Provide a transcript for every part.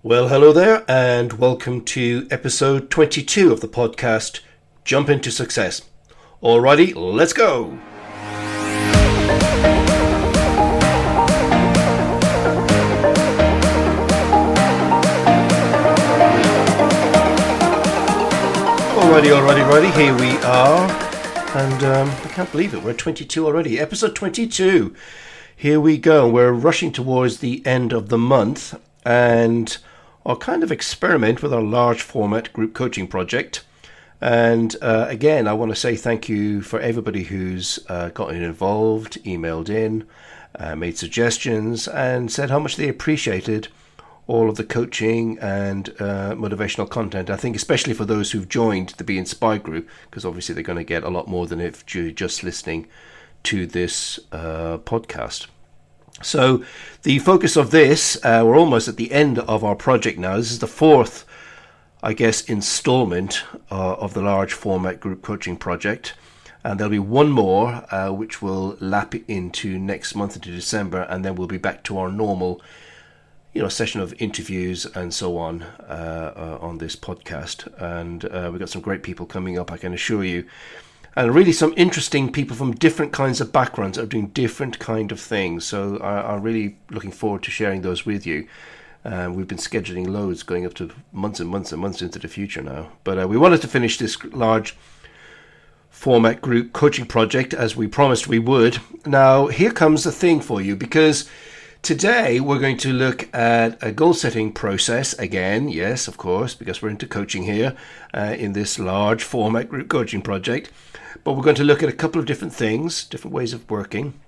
Well, hello there, and welcome to episode 22 of the podcast, Jump Into Success. Alrighty, let's go! Alrighty, here we are, and I can't believe it, we're 22 already, episode 22. Here we go, we're rushing towards the end of the month, and our kind of experiment with our large format group coaching project. And again, I want to say thank you for everybody who's gotten involved, emailed in, made suggestions, and said how much they appreciated all of the coaching and motivational content. I think especially for those who've joined the Be Inspired group, because obviously they're going to get a lot more than if you're just listening to this podcast. So the focus of this, we're almost at the end of our project now. This is the fourth, I guess, installment of the large format group coaching project. And there'll be one more, which will lap into next month into December. And then we'll be back to our normal, session of interviews and so on this podcast. And we've got some great people coming up, I can assure you. And really some interesting people from different kinds of backgrounds that are doing different kind of things. So I'm really looking forward to sharing those with you. We've been scheduling loads going up to months and months and months into the future now. But we wanted to finish this large format group coaching project as we promised we would. Now, here comes the thing for you, because today we're going to look at a goal setting process again. Yes, of course, because we're into coaching here in this large format group coaching project. But we're going to look at a couple of different things, different ways of working.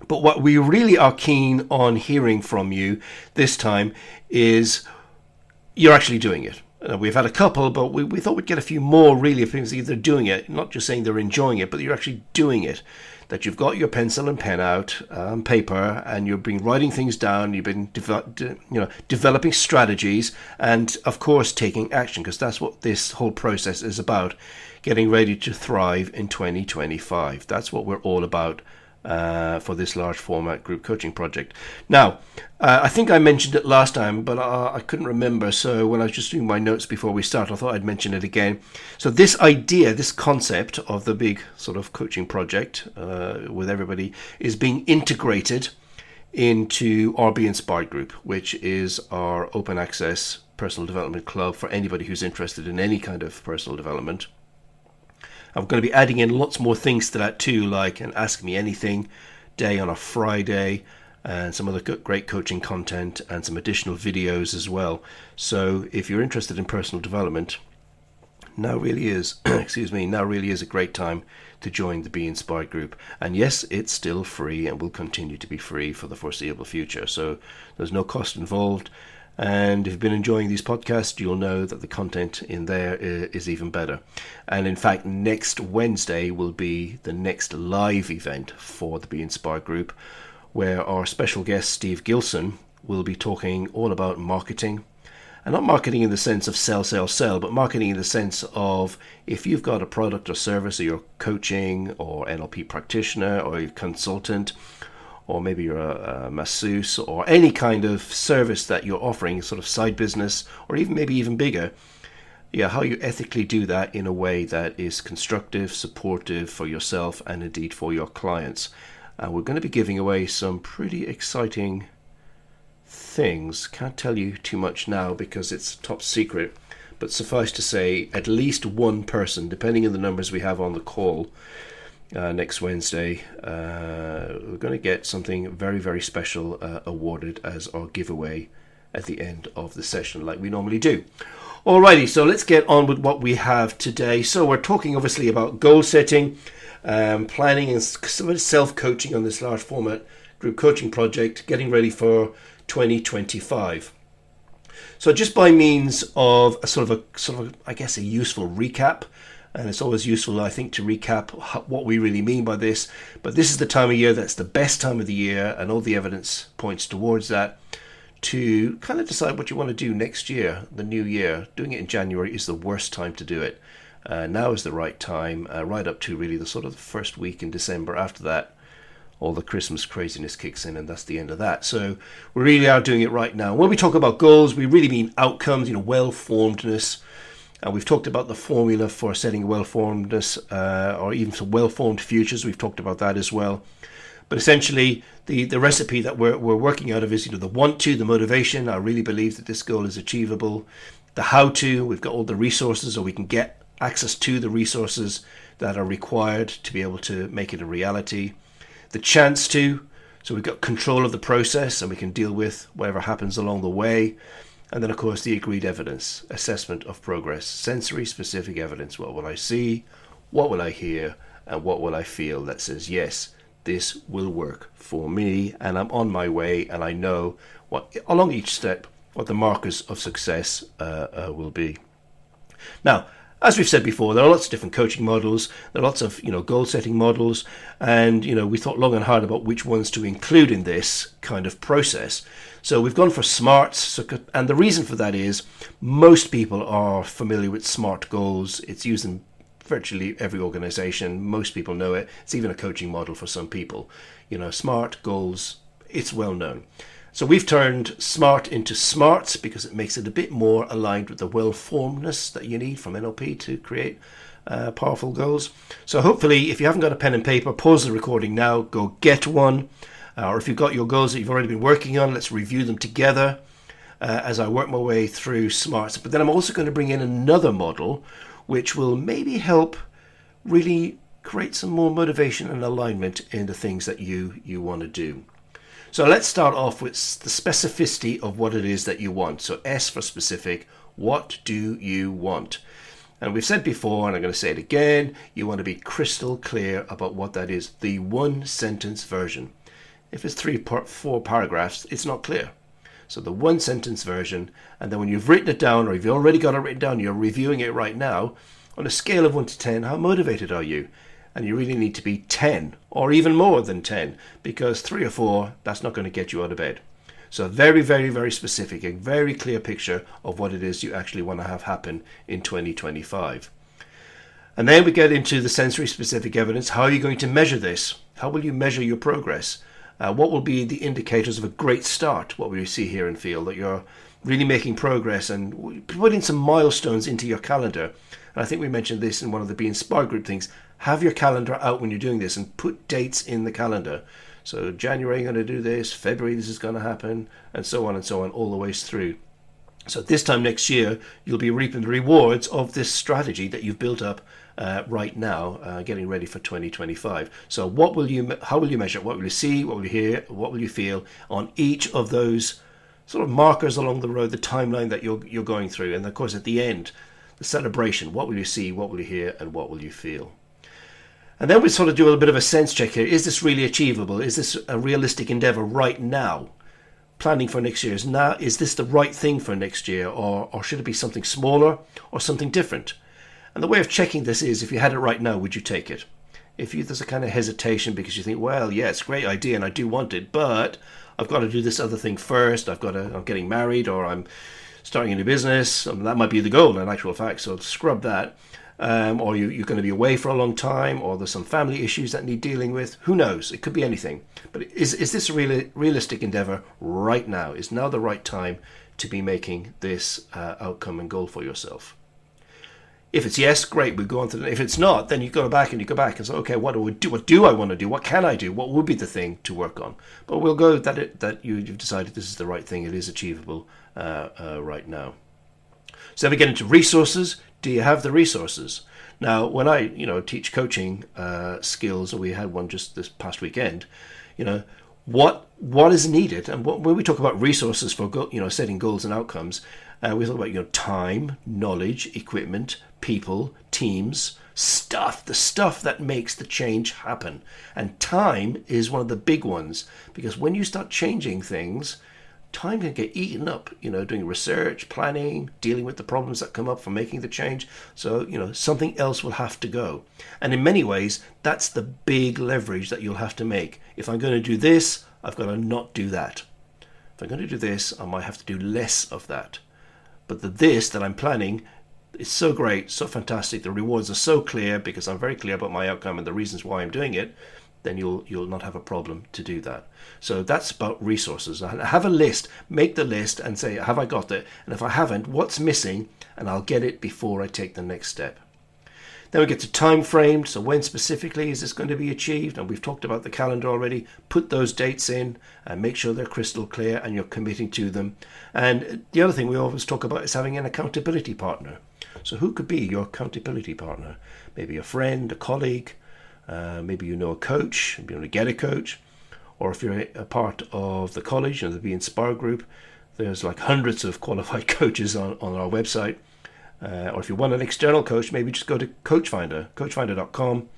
But what we really are keen on hearing from you this time is you're actually doing it. We've had a couple, but we thought we'd get a few more really of things either doing it, not just saying they're enjoying it, but you're actually doing it. That you've got your pencil and pen out, paper, and you've been writing things down. You've been developing strategies, and of course taking action, because that's what this whole process is about. Getting ready to thrive in 2025. That's what we're all about for this large format group coaching project. Now, I think I mentioned it last time, but I couldn't remember. So when I was just doing my notes before we start, I thought I'd mention it again. So this idea, this concept of the big sort of coaching project with everybody is being integrated into our Be Inspired group, which is our open access personal development club for anybody who's interested in any kind of personal development. I'm going to be adding in lots more things to that too, like an Ask Me Anything day on a Friday, and some other great coaching content and some additional videos as well. So if you're interested in personal development, now really is a great time to join the Be Inspired group. And yes, it's still free and will continue to be free for the foreseeable future. So there's no cost involved. And if you've been enjoying these podcasts, you'll know that the content in there is even better. And in fact, next Wednesday will be the next live event for the Be Inspired group, where our special guest, Steve Gilson, will be talking all about marketing. And not marketing in the sense of sell, but marketing in the sense of if you've got a product or service, or you're coaching or NLP practitioner or a consultant, or maybe you're a masseuse, or any kind of service that you're offering, sort of side business, or maybe even bigger, how you ethically do that in a way that is constructive, supportive for yourself and indeed for your clients. We're going to be giving away some pretty exciting things. Can't tell you too much now because it's top secret, but suffice to say, at least one person, depending on the numbers we have on the call, next Wednesday, we're going to get something very, very special awarded as our giveaway at the end of the session, like we normally do. Alrighty, so let's get on with what we have today. So we're talking obviously about goal setting, planning and self-coaching on this large format group coaching project, getting ready for 2025. So just by means of a sort of I guess a useful recap. And it's always useful, I think, to recap what we really mean by this. But this is the time of year that's the best time of the year, and all the evidence points towards that, to kind of decide what you want to do next year, the new year. Doing it in January is the worst time to do it. Now is the right time, right up to really the sort of the first week in December. After that, all the Christmas craziness kicks in, and that's the end of that. So we really are doing it right now. When we talk about goals, we really mean outcomes, well-formedness. And we've talked about the formula for setting well-formedness, or even for well-formed futures. We've talked about that as well. But essentially, the recipe that we're working out of is, the want to, the motivation. I really believe that this goal is achievable. The how to, we've got all the resources, or we can get access to the resources that are required to be able to make it a reality. The chance to, so we've got control of the process and we can deal with whatever happens along the way. And then, of course, the agreed evidence, assessment of progress, sensory specific evidence. What will I see? What will I hear? And what will I feel that says, yes, this will work for me and I'm on my way, and I know what along each step what the markers of success will be. Now, as we've said before, there are lots of different coaching models. There are lots of goal setting models, and we thought long and hard about which ones to include in this kind of process. So we've gone for SMART, and the reason for that is most people are familiar with SMART goals. It's used in virtually every organization. Most people know it. It's even a coaching model for some people. SMART goals, it's well known. So we've turned SMART into SMARTS because it makes it a bit more aligned with the well-formedness that you need from NLP to create powerful goals. So hopefully, if you haven't got a pen and paper, pause the recording now, go get one. Or if you've got your goals that you've already been working on, let's review them together as I work my way through SMARTS. But then I'm also going to bring in another model which will maybe help really create some more motivation and alignment in the things that you want to do. So let's start off with the specificity of what it is that you want. So S for specific. What do you want? And we've said before, and I'm going to say it again, you want to be crystal clear about what that is. The one sentence version. If it's 4 paragraphs, it's not clear. So the one sentence version, and then when you've written it down, or if you've already got it written down, you're reviewing it right now, on a scale of 1 to 10, how motivated are you? And you really need to be 10, or even more than 10, because 3 or 4, that's not going to get you out of bed. So very, very, very specific, a very clear picture of what it is you actually want to have happen in 2025. And then we get into the sensory specific evidence. How are you going to measure this? How will you measure your progress? What will be the indicators of a great start? What will you see, hear, and feel that you're really making progress, and putting some milestones into your calendar? And I think we mentioned this in one of the Be Inspired group things. Have your calendar out when you're doing this and put dates in the calendar. So January, I'm going to do this. February, this is going to happen, and so on, all the ways through. So this time next year, you'll be reaping the rewards of this strategy that you've built up right now, getting ready for 2025. So how will you measure? What will you see? What will you hear? What will you feel on each of those sort of markers along the road, the timeline that you're going through? And of course, at the end, the celebration. What will you see? What will you hear? And what will you feel? And then we sort of do a little bit of a sense check here. Is this really achievable? Is this a realistic endeavor right now? Planning for next year is this the right thing for next year, or should it be something smaller or something different? And the way of checking this is, if you had it right now, would you take it? If there's a kind of hesitation because you think, well, yeah, it's a great idea and I do want it, but I've got to do this other thing first. I'm getting married, or I'm starting a new business. That might be the goal in actual fact, so scrub that. Or you're going to be away for a long time, or there's some family issues that need dealing with. Who knows? It could be anything. But is this a realistic endeavor right now? Is now the right time to be making this outcome and goal for yourself? If it's yes, great, we go on to the. If it's not, then you go back and say, okay, what do I want to do? What can I do? What would be the thing to work on? But we'll go that you've decided this is the right thing. It is achievable right now. So then we get into resources. Do you have the resources? Now, when I teach coaching skills, and we had one just this past weekend, what is needed, and when we talk about resources for setting goals and outcomes, we talk about time, knowledge, equipment, people, teams, the stuff that makes the change happen. And time is one of the big ones, because when you start changing things, time can get eaten up, doing research, planning, dealing with the problems that come up from making the change. So, something else will have to go. And in many ways, that's the big leverage that you'll have to make. If I'm going to do this, I've got to not do that. If I'm going to do this, I might have to do less of that. But this that I'm planning is so great, so fantastic. The rewards are so clear because I'm very clear about my outcome and the reasons why I'm doing it. then you'll not have a problem to do that. So that's about resources. Have a list, make the list and say, have I got it? And if I haven't, what's missing? And I'll get it before I take the next step. Then we get to time frame. So when specifically is this going to be achieved? And we've talked about the calendar already. Put those dates in and make sure they're crystal clear and you're committing to them. And the other thing we always talk about is having an accountability partner. So who could be your accountability partner? Maybe a friend, a colleague, maybe you know a coach, maybe you want to get a coach. Or if you're a part of the college and the Be Inspired group, there's like hundreds of qualified coaches on our website. Or if you want an external coach, maybe just go to CoachFinder, coachfinder.com.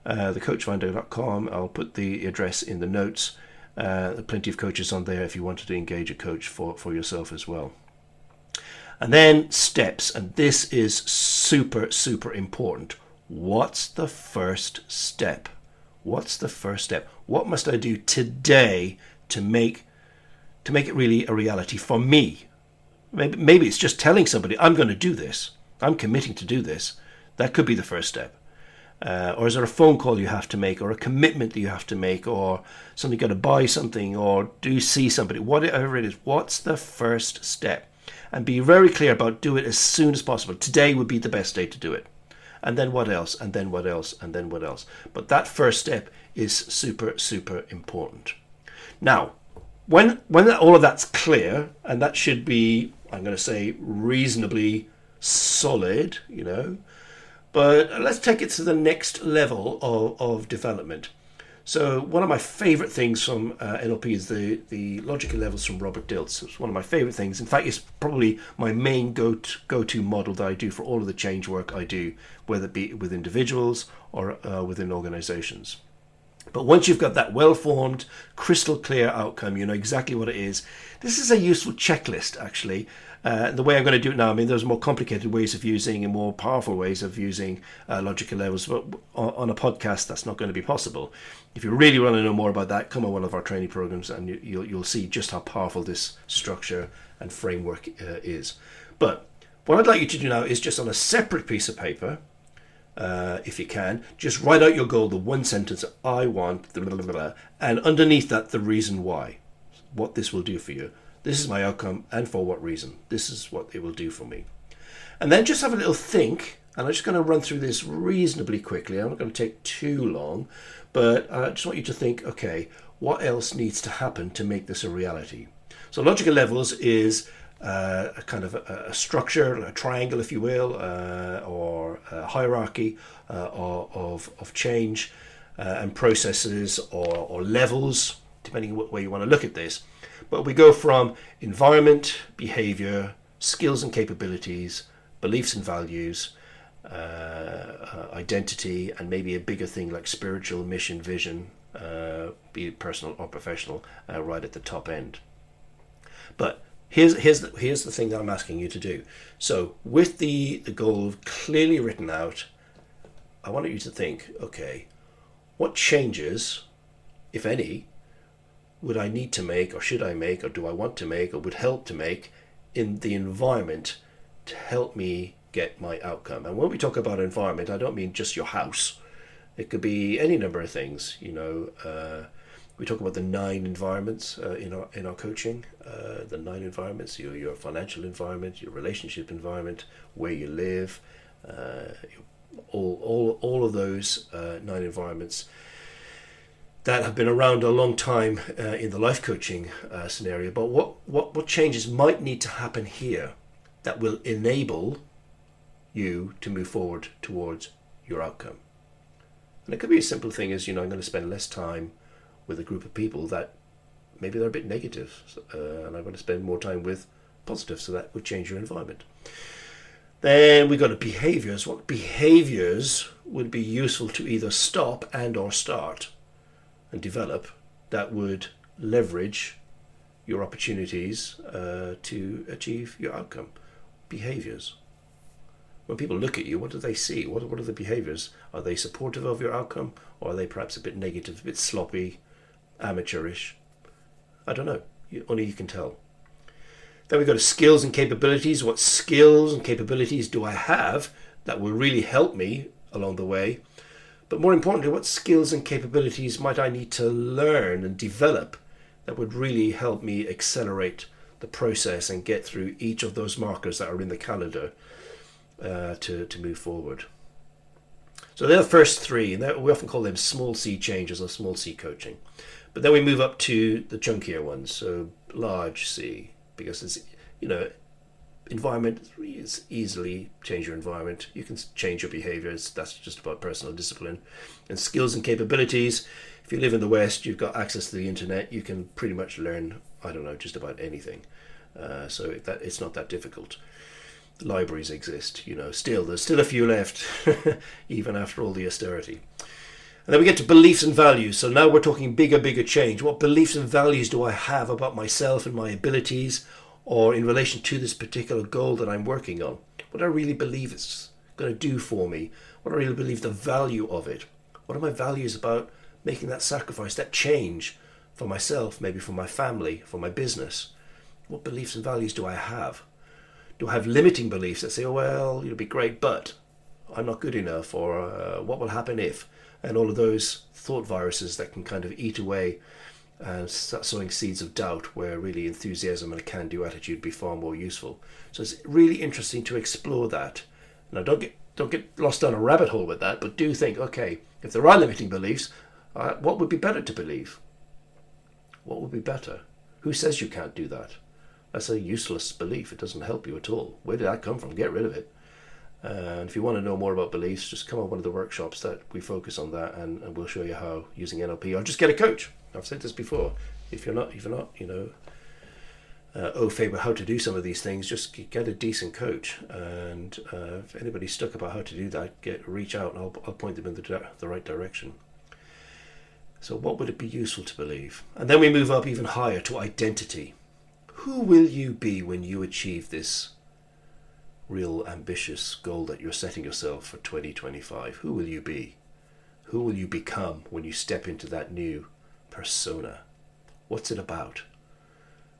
The coachfinder.com, I'll put the address in the notes. There are plenty of coaches on there if you wanted to engage a coach for yourself as well. And then steps, and this is super, super important. What's the first step? What's the first step? What must I do today to make it really a reality for me? Maybe it's just telling somebody, I'm going to do this. I'm committing to do this. That could be the first step. Or is there a phone call you have to make, or a commitment that you have to make, or something got to buy something, or do see somebody, whatever it is. What's the first step? And be very clear about do it as soon as possible. Today would be the best day to do it. And then what else? And then what else? And then what else? But that first step is super, super important. Now, when all of that's clear, and that should be, I'm going to say, reasonably solid, but let's take it to the next level of development. So one of my favorite things from NLP is the logical levels from Robert Dilts. It's one of my favorite things. In fact, it's probably my main go-to model that I do for all of the change work I do, whether it be with individuals or within organizations. But once you've got that well-formed, crystal clear outcome, you know exactly what it is. This is a useful checklist, actually. The way I'm going to do it now, there's more complicated ways of using and more powerful ways of using logical levels, but on a podcast, that's not going to be possible. If you really want to know more about that, come on one of our training programs and you'll see just how powerful this structure and framework is. But what I'd like you to do now is just on a separate piece of paper, if you can, just write out your goal, the one sentence, I want, blah, blah, blah, and underneath that, the reason why, what this will do for you. This is my outcome, and for what reason. This is what it will do for me. And then just have a little think, and I'm just going to run through this reasonably quickly. I'm not going to take too long, but I just want you to think, okay, what else needs to happen to make this a reality? So logical levels is a kind of a structure, a triangle, if you will, or a hierarchy of change and processes or levels, depending on what way you want to look at this. But we go from environment, behavior, skills and capabilities, beliefs and values, identity, and maybe a bigger thing like spiritual, mission, vision, be it personal or professional, right at the top end. But here's the thing that I'm asking you to do. So with the goal clearly written out, I want you to think, okay, what changes, if any, would I need to make, or should I make, or do I want to make, or would help to make in the environment to help me get my outcome? And when we talk about environment, I don't mean just your house. It could be any number of things. We talk about the 9 environments in our coaching. The 9 environments: your financial environment, your relationship environment, where you live, all of those 9 environments that have been around a long time in the life coaching scenario. But what changes might need to happen here that will enable you to move forward towards your outcome? And it could be a simple thing as, I'm going to spend less time with a group of people that maybe they're a bit negative, and I'm going to spend more time with positive, so that would change your environment. Then we go to behaviors. What behaviors would be useful to either stop and or start and develop that would leverage your opportunities to achieve your outcome? Behaviors. When people look at you, what do they see? What are the behaviors? Are they supportive of your outcome, or are they perhaps a bit negative, a bit sloppy, amateurish? I don't know. Only you can tell. Then we go to skills and capabilities. What skills and capabilities do I have that will really help me along the way? But more importantly, what skills and capabilities might I need to learn and develop that would really help me accelerate the process and get through each of those markers that are in the calendar to move forward. So they're the first three, and we often call them small C changes or small C coaching. But then we move up to the chunkier ones, so large C, because it's, environment is easily change your environment. You can change your behaviors. That's just about personal discipline. And skills and capabilities. If you live in the West, you've got access to the internet. You can pretty much learn, just about anything. So it's not that difficult. Libraries exist, there's still a few left, even after all the austerity. And then we get to beliefs and values. So now we're talking bigger change. What beliefs and values do I have about myself and my abilities, or in relation to this particular goal that I'm working on? What do I really believe it's going to do for me? What do I really believe the value of it? What are my values about making that sacrifice, that change for myself, maybe for my family, for my business? What beliefs and values do I have? Do I have limiting beliefs that say, it'll be great, but I'm not good enough, or what will happen if? And all of those thought viruses that can kind of eat away and start sowing seeds of doubt, where really enthusiasm and a can-do attitude would be far more useful. So it's really interesting to explore that. Now, don't get lost down a rabbit hole with that, but do think, okay, if there are limiting beliefs, what would be better to believe? What would be better? Who says you can't do that? That's a useless belief. It doesn't help you at all. Where did that come from? Get rid of it. And if you want to know more about beliefs, just come on one of the workshops that we focus on that, and we'll show you how using NLP, or just get a coach. I've said this before. If you're not, au fait with how to do some of these things, just get a decent coach. And if anybody's stuck about how to do that, reach out, and I'll point them in the right direction. So what would it be useful to believe? And then we move up even higher to identity. Who will you be when you achieve this real ambitious goal that you're setting yourself for 2025? Who will you be? Who will you become when you step into that new persona? What's it about?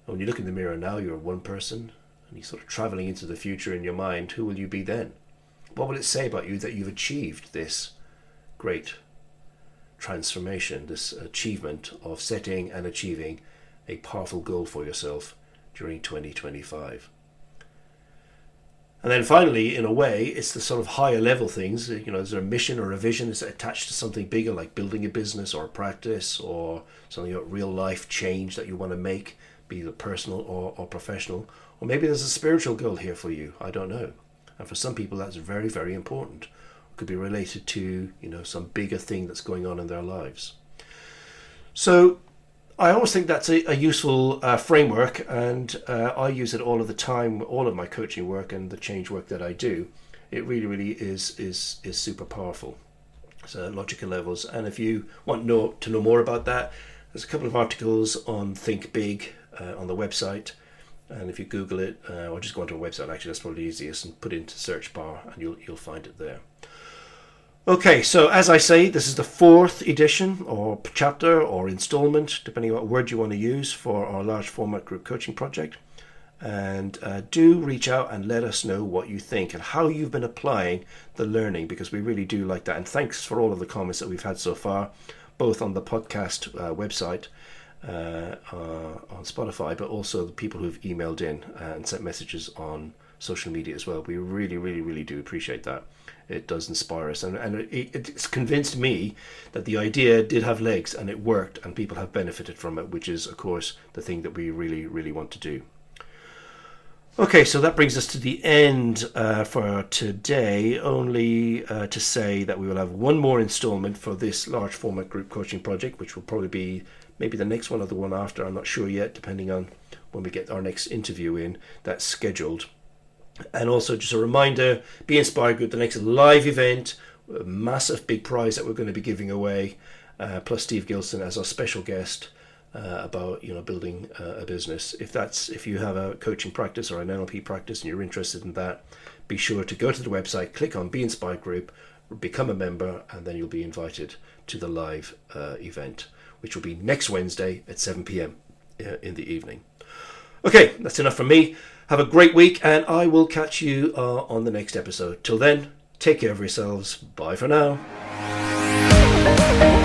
And when you look in the mirror now, you're one person, and you're sort of traveling into the future in your mind. Who will you be then? What will it say about you that you've achieved this great transformation, this achievement of setting and achieving a powerful goal for yourself during 2025? And then finally, in a way, it's the sort of higher level things. Is there a mission or a vision? Is it attached to something bigger, like building a business or a practice, or something about real life change that you want to make, be it personal or professional? Or maybe there's a spiritual goal here for you. I don't know. And for some people, that's very, very important. It could be related to, some bigger thing that's going on in their lives. So I always think that's a useful framework, and I use it all of the time, all of my coaching work and the change work that I do. It really, really is super powerful. So logical levels. And if you want to know more about that, there's a couple of articles on Think Big on the website. And if you Google it, or just go onto a website, actually, that's probably easiest, and put it into the search bar, and you'll find it there. Okay, so as I say, this is the 4th edition or chapter or installment, depending on what word you want to use, for our large format group coaching project. And do reach out and let us know what you think and how you've been applying the learning, because we really do like that. And thanks for all of the comments that we've had so far, both on the podcast website, on Spotify, but also the people who've emailed in and sent messages on social media as well. We really, really, really do appreciate that. It does inspire us, and it's convinced me that the idea did have legs and it worked, and people have benefited from it, which is, of course, the thing that we really, really want to do. Okay, so that brings us to the end for today, only to say that we will have one more installment for this large format group coaching project, which will probably be maybe the next one or the one after. I'm not sure yet, depending on when we get our next interview in. That's scheduled. And also just a reminder, Be Inspired Group, the next live event, a massive big prize that we're going to be giving away, plus Steve Gilson as our special guest about building a business. If you have a coaching practice or an NLP practice and you're interested in that, be sure to go to the website, click on Be Inspired Group, become a member, and then you'll be invited to the live event, which will be next Wednesday at 7 p.m. in the evening. Okay, that's enough from me. Have a great week, and I will catch you on the next episode. Till then, take care of yourselves. Bye for now. Bye.